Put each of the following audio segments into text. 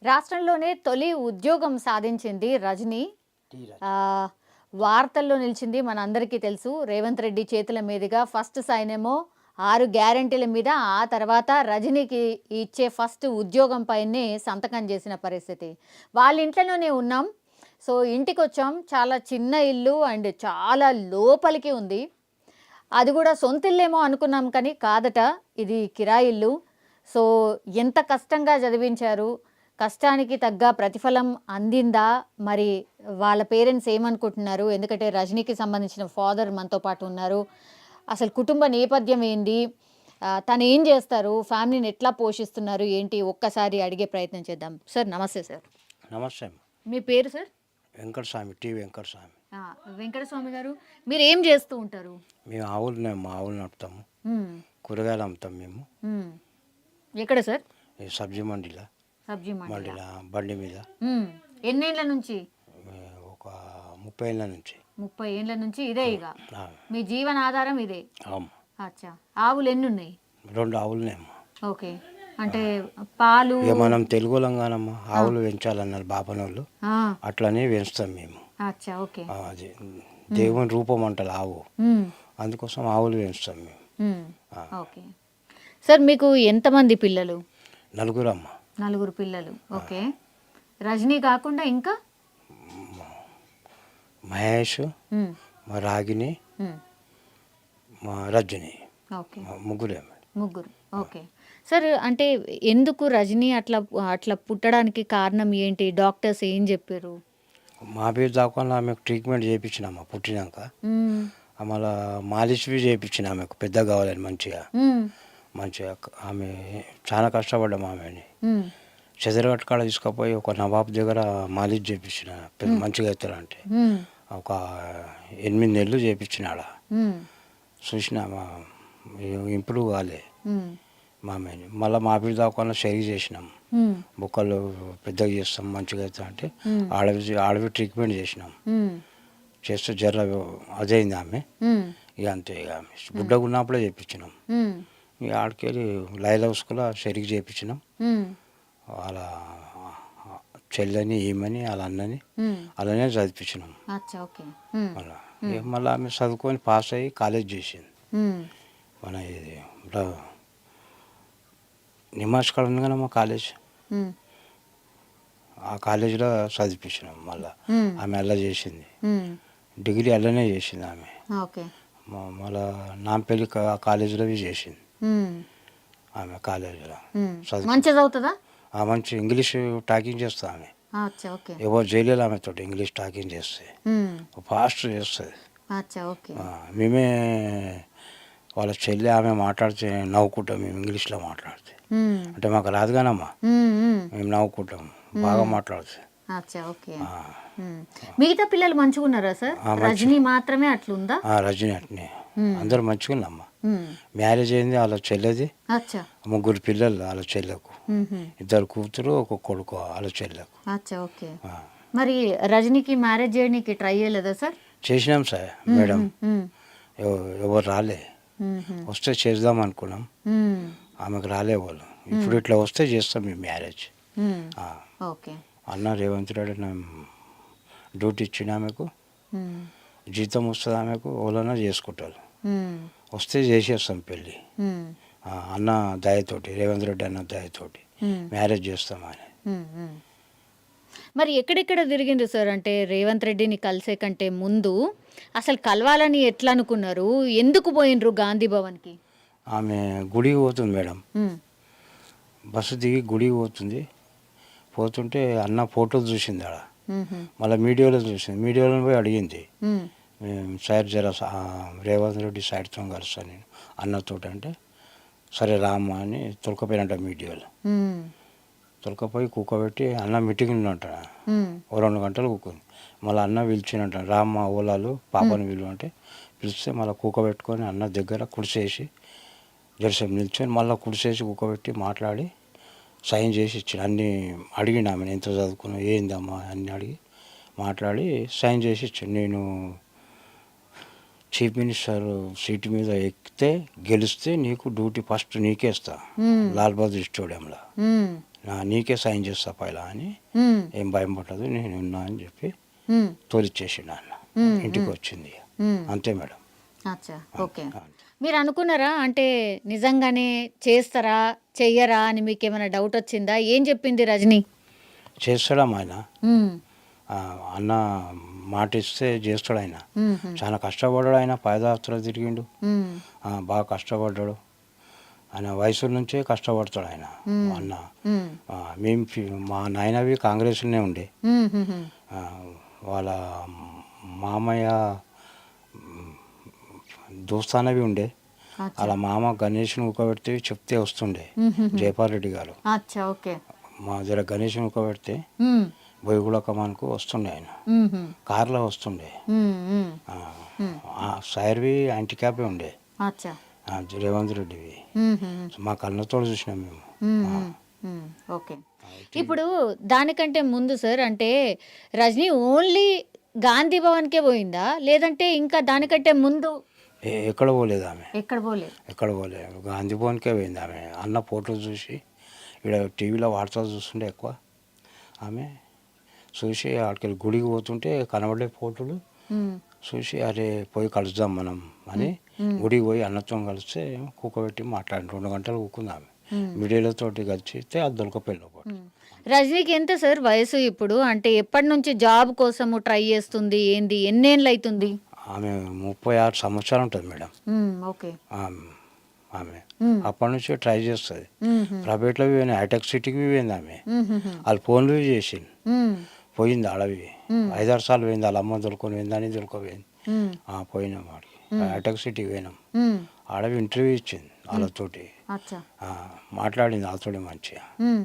రాష్ట్రంలోనే తొలి ఉద్యోగం సాధించింది రజనీ. వార్తల్లో నిలిచింది మనందరికీ తెలుసు. రేవంత్ రెడ్డి చేతుల మీదుగా ఫస్ట్ సైన్ ఏమో 6 గ్యారెంటీల మీద, ఆ తర్వాత రజనీకి ఇచ్చే ఫస్ట్ ఉద్యోగం పైనే సంతకం చేసిన పరిస్థితి. వాళ్ళ ఇంట్లోనే ఉన్నాం. సో ఇంటికి వచ్చాం. చాలా చిన్న ఇల్లు అండ్ చాలా లోపలికి ఉంది. అది కూడా సొంత ఇల్లేమో అనుకున్నాం కానీ కాదట, ఇది కిరాయి ఇల్లు. సో ఎంత కష్టంగా చదివించారు, కష్టానికి తగ్గ ప్రతిఫలం అందిందా, మరి వాళ్ళ పేరెంట్స్ ఏమనుకుంటున్నారు? ఎందుకంటే రజనీకి సంబంధించిన ఫాదర్ మనతో పాటు ఉన్నారు. అసలు కుటుంబ నేపథ్యం ఏంటి, తను ఏం చేస్తారు, ఫ్యామిలీని ఎట్లా పోషిస్తున్నారు ఏంటి, ఒక్కసారి అడిగే ప్రయత్నం చేద్దాం. సార్ నమస్తే. సార్ నమస్తే. మీ పేరు? Sir Venkataswamy, T Venkataswamy. వెంకటస్వామి గారు, మీరు ఏం చేస్తూ ఉంటారు? మేము ఆవులు నడుపుతాము, కూరగాయలు అమ్ముతాం మేము. ఎక్కడ సార్? సబ్జీ మండీలా. సబ్జీ మండీలా బండి మీద. ఎన్నేళ్ళ నుంచి? ఒక 30 ఏళ్ళ నుంచి. 30 ఏళ్ళ నుంచి ఇదే ఇక మీ జీవన ఆధారం ఇదే? అచ్చా. ఆవులు ఎన్ని ఉన్నాయి? 2 ఆవులునేమ్మా. ఓకే. అంటే పాలు మనం తెలుగులంగానమ్మా, ఆవులు పెంచాలన్నారు బాపనోళ్ళు, అట్లనే పెంచుతాం మేము. అచ్చా. ఓకే. అది దేవుని రూపం అంటారు ఆవు, అందుకోసం ఆవులు పెంచుతాం మేము. ఓకే. సార్ మీకు ఎంతమంది పిల్లలు? 4 అమ్మా. 4 పిల్లలు. ఓకే. రజనీ కాకుండా ఇంకా? మహేష్, మా రాగిని, మా రజని. ఓకే. ముగ్గురు. ఓకే. సార్ అంటే ఎందుకు రజనీ అట్లా పుట్టడానికి కారణం ఏంటి? డాక్టర్స్ ఏం చెప్పారు? మా పేరు దాకా ఆమెకు ట్రీట్మెంట్ చేయించినామా పుట్టినాక. మళ్ళీ మాలిష్ చేయించిన ఆమెకు పెద్ద కావాలని మంచిగా. ఆమె చాలా కష్టపడ్డాము ఆమెని. చెదరగట్టు కాడ తీసుకుపోయి ఒక నవాబ్ దగ్గర మాలిష్ చేయించిన, మంచిగా అవుతారంటే. ఒక 8 నెలలు చేయించిన ఆడ. చూసిన ఇంప్రూవ్ కాలే మామయ్యని. మళ్ళీ మా పేరు దాకా సరి చేసినాం, బుక్కలు పెద్దగా చేస్తాం మంచిగా అవుతా అంటే ఆడవి ట్రీట్మెంట్ చేసినాం. చేస్తే జర్ర అదైంది ఆమె. ఇక అంతే, ఇక ఆమె బుడ్డగా ఉన్నప్పుడే చేయించినాం. ఇక ఆడికెళ్ళి లైలా హౌస్కులో సరిగ్గా చేయించినాం. వాళ్ళ చెల్లని ఏమని వాళ్ళ అన్నని అలానే చదివించినాం. మళ్ళీ ఆమె చదువుకొని పాస్ అయ్యి కాలేజ్ చేసింది. మన ఇది నిమాజ్ కాడ ఉంది కదమ్మా కాలేజ్, ఆ కాలేజీలో చదివించినాం. మళ్ళీ ఆమె అలా చేసింది, డిగ్రీ అలానే చేసింది ఆమె. మళ్ళీ నాంపల్లి కాలేజీలో చేసింది ఆమె. కాలేజీలో చదువుతుందా? మంచి ఇంగ్లీష్ టాకింగ్ చేస్తా ఆమె. ఎవరు చేయలేదు ఆమెతో ఇంగ్లీష్ టాకింగ్ చేస్తే, ఫాస్ట్ చేస్తుంది. మేమే వాళ్ళ చెల్లి ఆమె మాట్లాడితే నవ్వుకుంటాం మేము ఇంగ్లీష్లో మాట్లాడితే. అంటే మాకు రాదు కానమ్మా, మేము నవ్వుకుంటాం బాగా మాట్లాడితే. మిగతా పిల్లలు మంచిగా ఉన్నారా సార్? రజనీ మాత్రమే అట్లుందా? రజనీ అట్నే అందరు మంచిగా ఉన్నామ్మా. మ్యారేజ్ అయింది వాళ్ళ చెల్లెది. 3 పిల్లలు వాళ్ళ చెల్లెకు, 2 కూతురు 1 కొడుకు వాళ్ళ చెల్లెకు. మరి రజనీకి మ్యారేజ్ చేయడానికి ట్రై చేయలేదా సార్? చేసినాం సార్ మేడం, ఎవరు రాలే. వస్తే చేద్దాం అనుకున్నాం, ఆమెకు రాలే వాళ్ళు. ఇప్పుడు ఇట్లా వస్తే చేస్తాం మేము మ్యారేజ్. అన్న రేవంత్ రెడ్డి డ్యూటీ ఇచ్చిన ఆమెకు, జీతం వస్తుంది ఆమెకు, వాళ్ళన్నా చేసుకుంటారు. వస్తే చేసేస్తాం పెళ్ళి. అన్న దయతోటి, రేవంత్ రెడ్డి అన్న దయతోటి మ్యారేజ్ చేస్తామని. మరి ఎక్కడెక్కడ తిరిగిండ్రు సార్? అంటే రేవంత్ రెడ్డిని కలిసే కంటే ముందు అసలు కలవాలని ఎట్లా అనుకున్నారు? ఎందుకు పోయినరు గాంధీ భవన్కి? ఆమె గుడికి పోతుంది మేడం, బస్సు దిగి గుడికి పోతుంటే అన్న ఫోటోలు చూసింది ఆడ. మళ్ళీ మీడియాలో చూసింది, మీడియాలో పోయి అడిగింది, సార్ జర రేవంత్ రెడ్డి సైడ్తో కలుస్తాను నేను అన్నతో. అంటే సరే రామ్మా అని తొలకపోయినట్ట మీడియాలో. తొలకపోయి కూకోబెట్టి అన్న మీటింగ్ ఉన్నట్ట 2 గంటలు కూకుంది. మళ్ళీ అన్న పిలిచినట్ట, రామ్మ ఓలాలు పాపని పిలువ అంటే పిలిస్తే మళ్ళీ కూకోబెట్టుకొని అన్న దగ్గర కుడిసేసి జరసేపు నిల్చొని మళ్ళీ కుడిసేసి కూకోబెట్టి మాట్లాడి సైన్ చేసి ఇచ్చిన. అన్నీ అడిగిన ఆమెను ఎంత చదువుకున్నావు ఏందమ్మా అన్నీ అడిగి మాట్లాడి సైన్ చేసి ఇచ్చాను. నేను చీఫ్ మినిస్టర్ సీట్ మీద ఎక్కితే గెలిస్తే నీకు డ్యూటీ ఫస్ట్ నీకే ఇస్తా, లాల్ బహదూర్ స్టేడియంలో నీకే సైన్ చేస్తా పైలా అని, ఉమ్, ఏం భయం పట్టదు నేను ఉన్నా అని చెప్పి ఉమ్, తోలిచ్చేసిండు అన్న. ఉమ్, ఇంటికి వచ్చింది ఇక. ఉమ్. అంతే మేడం. అచ్చా, ఓకే. అంతే. మీరు అనుకున్నారా అంటే నిజంగానే చేస్తారా చెయ్యరా అని మీకు ఏమైనా డౌట్ వచ్చిందా? ఏం చెప్పింది రజనీ? చేస్తాడాం ఆయన. ఉమ్, అన్న మాట ఇస్తే చేస్తాడు ఆయన. ఉమ్, చాలా కష్టపడ్డాడు ఆయన, పాదయాత్ర తిరిగిండు. ఉమ్, బాగా కష్టపడ్డాడు ఆయన. వయసు నుంచే కష్టపడతాడు ఆయన అన్న. ఉమ్, మా నాయనవి కాంగ్రెస్లోనే ఉండే. ఉమ్, ఉమ్, ఉమ్. ఆ, వాళ్ళ మామయ్య దోస్తానవి ఉండే. అచ్చా. వాళ్ళ మామ గణేష్ని ఉక్కబెడితే చెప్తే వస్తుండే జయపాల్ రెడ్డి గారు. అచ్చా, ఓకే. మా దగ్గర గణేష్ని ఉక్కబెడితే ఉమ్, బొయ్యగూడ కమాన్కు వస్తుండే ఆయన, ఉమ్, ఉమ్, కార్లో వస్తుండే. ఉమ్, ఉమ్. సార్వి యాంటీక్యాపే ఉండే, అచ్చా. రేవంత్ రెడ్డివి. ఉమ్, ఉమ్, మా కళ్ళతో చూసినాం మేము. ఉమ్, ఉమ్, ఉమ్. ఓకే. ఇప్పుడు దానికంటే ముందు సార్ అంటే రజనీ ఓన్లీ గాంధీ భవన్కే పోయిందా లేదంటే ఇంకా దానికంటే ముందు ఎక్కడ పోలేదు ఆమె, ఎక్కడ పోలేదు? ఎక్కడ పోలేదు. గాంధీ భవన్కే పోయింది ఆమె. అన్న ఫోటోలు చూసి ఇక్కడ టీవీలో వార్తలు చూస్తుండే ఎక్కువ. ఆమె చూసి అక్కడికి గుడికి పోతుంటే కనబడే ఫోటోలు ఉమ్, చూసి అరే పోయి కలుద్దాం మనం అని గుడికి పోయి అన్నతో కలిస్తే కూకబెట్టి మాట్లాడి 2 గంటలు కూకుంది ఆమె. మీడియాలతోటి కలిసితే అది దొరకపోయిన ఒకటి. ఉమ్. రజనీకి ఎంత సార్ వయసు ఇప్పుడు? అంటే ఎప్పటి నుంచి జాబ్ కోసము ట్రై చేస్తుంది? ఏంది, ఎన్నేళ్ళు అవుతుంది? ఆమె 36 సంవత్సరాలు ఉంటుంది మేడం. ఓకే. ఆమె ఉమ్, అప్పటి నుంచి ట్రై చేస్తుంది. ఉమ్, ప్రైవేట్లో పోయింది, హైటెక్ సిటీకి పోయింది ఆమె. ఉమ్, ఉమ్, వాళ్ళు ఫోన్లు చేసింది, ఉమ్, పోయింది అడవి. 5-6 సార్లు పోయింది. వాళ్ళ అమ్మ దొరుకుని పోయింది అని దొరకపోయింది. ఉమ్, పోయినాం వాడికి, హైటెక్ సిటీకి పోయినాం. ఉమ్. అడవి ఇంటర్వ్యూ ఇచ్చింది వాళ్ళతోటి. అచ్చా. మాట్లాడింది వాళ్ళతోటి మంచిగా. ఉమ్,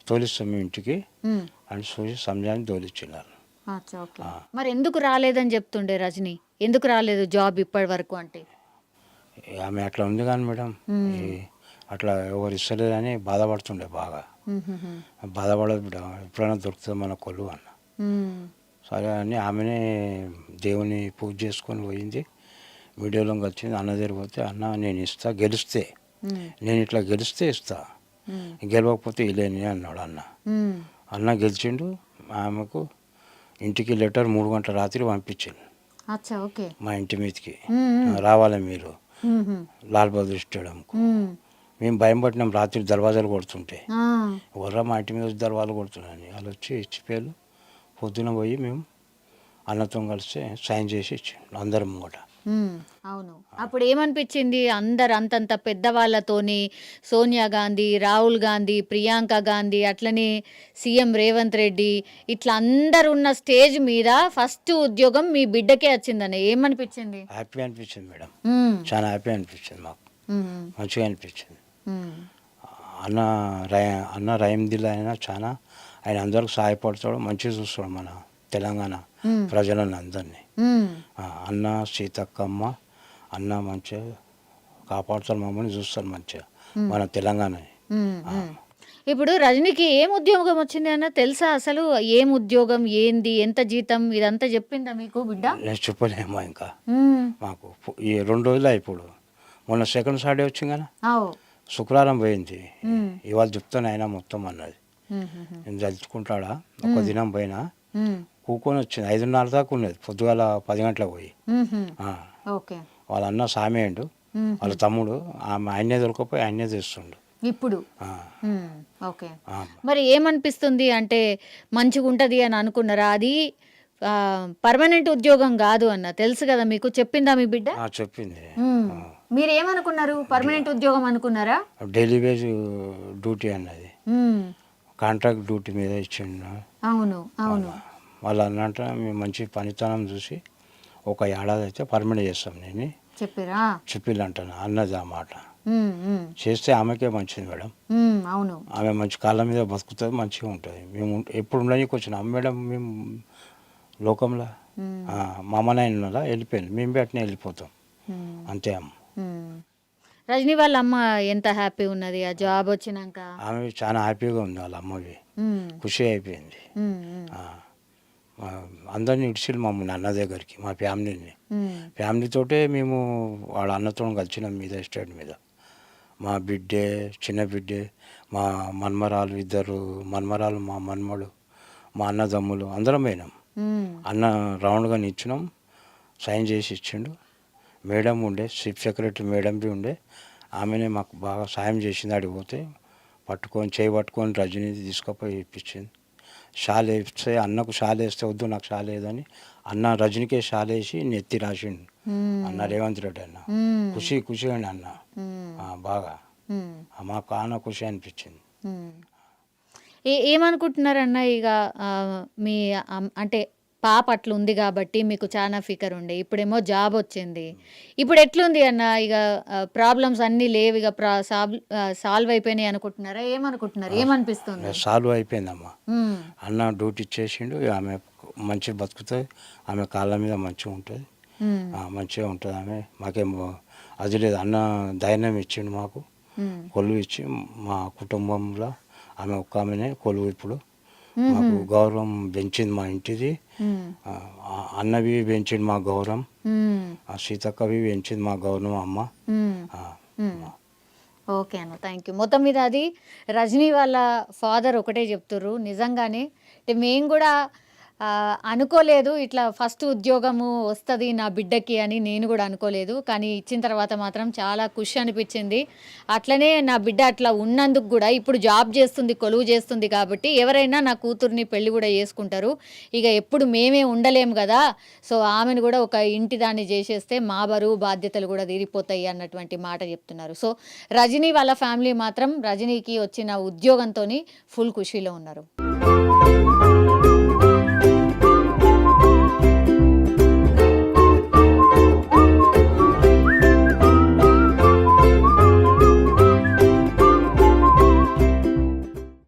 తోలిస్తాం మీ ఇంటికి ఉమ్. అని చూసి సంజాని తోలిచ్చినారు. అచ్చా, ఓకే. మరి ఎందుకు రాలేదని చెప్తుండే రజనీ? ఎందుకు రాలేదు జాబ్ ఇప్పటి వరకు అంటే? ఆమె అట్లా ఉంది కానీ మేడం, అట్లా ఎవరు ఇస్తలేదని బాధపడుతుండే బాగా. ఉమ్, ఉమ్, ఉమ్. బాధపడదు బిడ్డ, ఎప్పుడైనా దొరుకుతుంది మన కొలు అన్న. ఉమ్, సరే అని ఆమెనే దేవుని పూజ చేసుకొని పోయింది. వీడియోలో వచ్చింది. అన్న దగ్గర పోతే అన్న నేను ఇస్తా గెలిస్తే, ఉమ్, నేను ఇట్లా గెలిస్తే ఇస్తా, ఉమ్, గెలవకపోతే ఇలేని అన్నాడు అన్న. ఉమ్. అన్న గెలిచిండు. ఆమెకు ఇంటికి లెటర్ 3 గంటల రాత్రి పంపించింది అచ్చా, ఓకే. మా ఇంటి మీదకి. ఉమ్, రావాలి మీరు ఉమ్, ఉమ్, లాల్ బహదూర్ స్టేడియంకు. ఉమ్. మేము భయం పట్టినాం రాత్రి దర్వాజాలు కొడుతుంటే. ఆ, ఎవర్రా మా ఇంటి మీద వచ్చి దర్వాజాలు కొడుతున్నాను. వాళ్ళు వచ్చి ఇచ్చిపోయారు. పొద్దున పోయి మేము అన్నతో కలిసి సైన్ చేసి ఇచ్చాను అందరం ముంగట. ఉమ్, అవును. అప్పుడు ఏమనిపించింది? అందరు అంతంత పెద్దవాళ్ళతోని సోనియా గాంధీ, రాహుల్ గాంధీ, ప్రియాంక గాంధీ, అట్లనే సీఎం రేవంత్ రెడ్డి, ఇట్లా అందరు ఉన్న స్టేజ్ మీద ఫస్ట్ ఉద్యోగం మీ బిడ్డకే వచ్చిందని ఏమనిపించింది? హ్యాపీ అనిపించింది మేడం, ఉమ్, చాలా హ్యాపీ అనిపించింది మాకు. ఉమ్, మంచిగా అనిపించింది. ఉమ్, అన్న అన్న రహీం దిల్ అయినా చాలా, ఆయన అందరికి సహాయపడతాడు, మంచిగా చూస్తాడు మన తెలంగాణ ప్రజలను అందరినీ. ఉమ్, అన్న సీతక్కమ్మ అన్న మంచిగా కాపాడుతారు, మమ్మల్ని చూస్తారు మంచిగా మన తెలంగాణని. ఉమ్, ఉమ్. ఇప్పుడు రజనీకి ఏం ఉద్యోగం వచ్చింది అన్న తెలుసా? అసలు ఏం ఉద్యోగం, ఏంది, ఎంత జీతం, ఇదంతా చెప్పిందా మీకు బిడ్డ? నేను చెప్పలేమో ఇంకా ఉమ్, మాకు. ఈ 2 రోజులు ఇప్పుడు మొన్న సెకండ్ సాటర్డే వచ్చింది కదా, అవు. శుక్రవారం పోయింది. ఉమ్, ఇవాళ చెప్తాను ఆయన మొత్తం అన్నది. ఉమ్, ఉమ్, నేను తలుచుకుంటాడా ఒక దినం పోయినా ఉమ్, కూకొని వచ్చింది. 5:30 దాకా ఉన్నది, పొద్దుగాల 10 గంటలకు పోయి. ఉమ్, ఉమ్. ఆ, ఓకే. వాళ్ళ అన్న సామేయండు, ఉమ్, వాళ్ళ తమ్ముడు ఆయనే దొరకపోయి ఆయనే తెస్తుండు. ఇప్పుడు ఆ, ఉమ్, ఓకే. ఆ. మరి ఏమనిపిస్తుంది అంటే మంచిగా ఉంటుంది అని అనుకున్నారా? అది పర్మనెంట్ ఉద్యోగం కాదు అన్న తెలుసు కదా మీకు, చెప్పిందా మీ బిడ్డ? చెప్పింది. ఉమ్. మీరు ఏమనుకున్నారు? పర్మనెంట్ ఉద్యోగం అనుకున్నారా? డైలీ వేజ్ డ్యూటీ అన్నది, ఉమ్, కాంట్రాక్ట్ డ్యూటీ మీద ఇచ్చిండు. అవును, అవును. వాళ్ళు అన్నట్టు మేము మంచి పనితనం చూసి 1 ఏడాది అయితే పర్మనెంట్ చేస్తాం నేను చెప్పారా? చెప్పిల్లంటాను అన్నది ఆ మాట. ఉమ్, ఉమ్, చేస్తే ఆమెకే మంచిది మేడం. ఉమ్, అవును. ఆమె మంచి కాళ్ళ మీద బతుకుతుంది, మంచిగా ఉంటుంది. మేము ఎప్పుడు ఉండడానికి వచ్చినాం మేడం, మేము లోకంలో ఉమ్, మా అమ్మ నాయనలా వెళ్ళిపోయింది, మేము బయటనే వెళ్ళిపోతాం ఉమ్, అంతే అమ్మ. ఉమ్. రజనీ వాళ్ళ అమ్మ ఎంత హ్యాపీ ఉన్నది ఆ జాబ్ వచ్చినాక? ఆమె చాలా హ్యాపీగా ఉంది, వాళ్ళ అమ్మవి ఉమ్, ఖుషి అయిపోయింది. ఉమ్, ఉమ్, అందరిని ఇడిచిల్లు మమ్మల్ని అన్న దగ్గరికి, మా ఫ్యామిలీని. ఉమ్, ఫ్యామిలీతోటే మేము వాళ్ళ అన్నతో కలిసినాం మీద ఎస్టేట్ మీద. మా బిడ్డే, చిన్న బిడ్డే, మా మన్మరాలు ఇద్దరు మన్మరాలు, మా మన్మడు, మా అన్నదమ్ములు అందరం పోయినాం. అన్న రౌండ్గా నిచ్చినాం, సైన్ చేసి ఇచ్చిండు. మేడం ఉండే, చీఫ్ సెక్రటరీ మేడం బి ఉండే, ఆమెనే మాకు బాగా సాయం చేసింది. అడిగిపోతే పట్టుకొని చేయి పట్టుకొని రజనీ తీసుకుపోయి ఇప్పించింది. షాల్ వేస్తే అన్నకు షాల్ వేస్తే వద్దు నాకు షాల్ వేయదని అన్న రజనీకే షాల్ వేసి నెత్తి రాసిండు అన్న రేవంత్ రెడ్డి అన్న. ఖుషి ఖుషి అండి అన్న బాగా మాకు ఆన ఖుషి అనిపించింది. ఏమనుకుంటున్నారన్న ఇక మీ అంటే పాప అట్లా ఉంది కాబట్టి మీకు చాలా ఫికర్ ఉండే, ఇప్పుడేమో జాబ్ వచ్చింది, ఇప్పుడు ఎట్లుంది అన్న? ఇక ప్రాబ్లమ్స్ అన్నీ లేవు, ఇక సాల్వ్ అయిపోయినాయి అనుకుంటున్నారా? ఏమనుకుంటున్నారు, ఏమనిపిస్తుంది? సాల్వ్ అయిపోయిందమ్మా. అన్న డ్యూటీ చేసిండు, ఆమె మంచిగా బతుకుతుంది, ఆమె కాళ్ళ మీద మంచిగా ఉంటుంది, మంచిగా ఉంటుంది ఆమె. మాకేమో అది లేదు, అన్న ధైర్యం ఇచ్చిండు మాకు, కొలువు ఇచ్చి మా కుటుంబంలో ఆమె ఒక్క ఆమెనే కొలువు. ఇప్పుడు మాకు గౌరవం పెంచింది మా ఇంటిది, అన్నవి పెంచింది మా గౌరవం, సీతక్కవి పెంచింది మా గౌరవం అమ్మ. ఓకే అన్న, థ్యాంక్ యూ. మొత్తం మీద అది రజనీ వాళ్ళ ఫాదర్ ఒకటే చెప్తుర్రు, నిజంగానే అంటే మేము కూడా అనుకోలేదు ఇట్లా ఫస్ట్ ఉద్యోగము వస్తుంది నా బిడ్డకి అని, నేను కూడా అనుకోలేదు. కానీ ఇచ్చిన తర్వాత మాత్రం చాలా ఖుషి అనిపించింది. అట్లనే నా బిడ్డ అట్లా ఉన్నందుకు కూడా ఇప్పుడు జాబ్ చేస్తుంది, కొలువు చేస్తుంది కాబట్టి ఎవరైనా నా కూతుర్ని పెళ్లి కూడా చేసుకుంటారు. ఇక ఎప్పుడు మేమే ఉండలేము కదా, సో ఆమెను కూడా ఒక ఇంటి దాన్ని చేసేస్తే మా బరువు బాధ్యతలు కూడా తీరిపోతాయి అన్నటువంటి మాట చెప్తున్నారు. సో రజనీ వాళ్ళ ఫ్యామిలీ మాత్రం రజనీకి వచ్చిన ఉద్యోగంతో ఫుల్ ఖుషీలో ఉన్నారు.